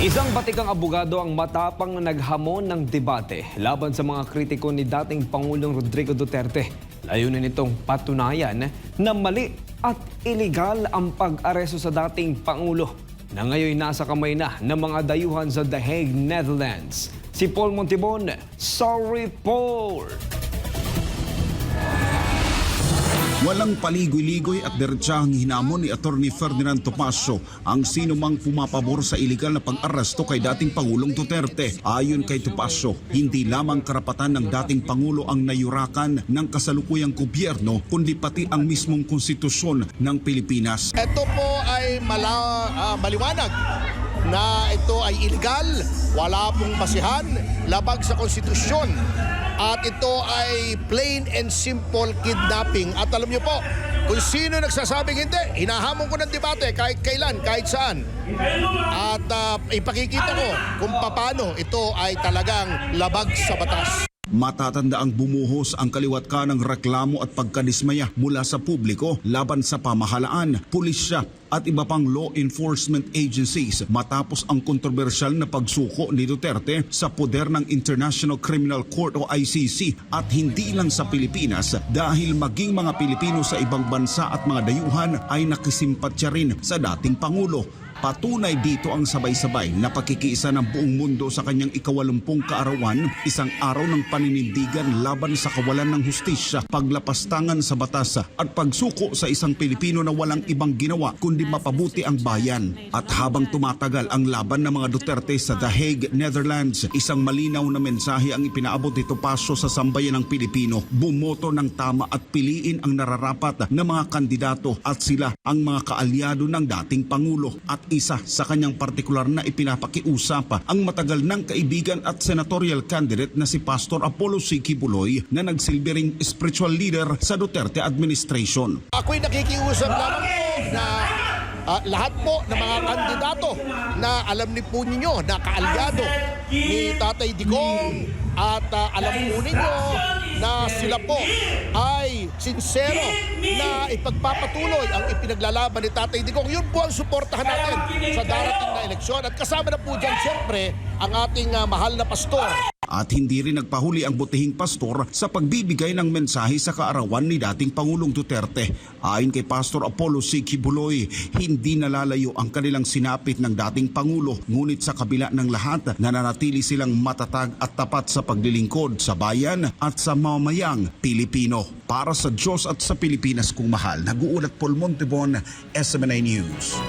Isang batikang abogado ang matapang na naghamon ng debate laban sa mga kritiko ni dating Pangulong Rodrigo Duterte. Layunin nitong patunayan na mali at iligal ang pag-aresto sa dating Pangulo na ngayon nasa kamay na ng mga dayuhan sa The Hague, Netherlands. Si Paul Montibon, sorry Paul! Walang paligoy-ligoy at diretsahang hinamon ni Atty. Ferdinand Topacio ang sino mang pumapabor sa iligal na pag-aresto kay dating Pangulong Duterte. Ayon kay Topacio, hindi lamang karapatan ng dating Pangulo ang nayurakan ng kasalukuyang gobyerno, kundi pati ang mismong konstitusyon ng Pilipinas. Ito po ay maliwanag na ito ay illegal, wala pong basihan, labag sa konstitusyon. At ito ay plain and simple kidnapping. At alam niyo po, kung sino nagsasabing hindi, hinahamon ko ng debate kahit kailan, kahit saan. At ipakikita ko kung paano ito ay talagang labag sa batas. Matatanda ang bumuhos ang kaliwat kanang reklamo at pagkadismaya mula sa publiko laban sa pamahalaan, pulisya at iba pang law enforcement agencies matapos ang kontrobersyal na pagsuko ni Duterte sa poder ng International Criminal Court o ICC, at hindi lang sa Pilipinas dahil maging mga Pilipino sa ibang bansa at mga dayuhan ay nakisimpatya rin sa dating Pangulo. Patunay dito ang sabay-sabay na pagkikiisa ng buong mundo sa kanyang ika-80 kaarawan, isang araw ng paninindigan laban sa kawalan ng hustisya, paglapastangan sa batas at pagsuko sa isang Pilipino na walang ibang ginawa kundi mapabuti ang bayan. At habang tumatagal ang laban ng mga Duterte sa The Hague, Netherlands, isang malinaw na mensahe ang ipinaabot ni Topacio sa sambayan ng Pilipino: bumoto ng tama at piliin ang nararapat na mga kandidato at sila ang mga kaalyado ng dating Pangulo. At isa sa kanyang partikular na ipinapakiusap ang matagal ng kaibigan at senatorial candidate na si Pastor Apollo C. Quiboloy na nagsilbi ring spiritual leader sa Duterte administration. Ako'y nakikiusap lamang po na lahat po ng mga kandidato na alam ni po ninyo na kaalyado ni Tatay Digong, at alam po ninyo na sila po ay sincero na ipagpapatuloy ang ipinaglalaban ni Tatay Digong. Yun po ang suportahan natin sa darating na eleksyon, at kasama na po dyan siyempre ang ating mahal na pastor. At hindi rin nagpahuli ang butihing pastor sa pagbibigay ng mensahe sa kaarawan ni dating Pangulong Duterte. Ayon kay Pastor Apollo C. Quiboloy, hindi nalalayo ang kanilang sinapit ng dating Pangulo, ngunit sa kabila ng lahat, nananatili silang matatag at tapat sa paglilingkod sa bayan at sa mamamayang Pilipino. Para sa Diyos at sa Pilipinas kong mahal, nag-uulat Paul Montibon, SMNI News.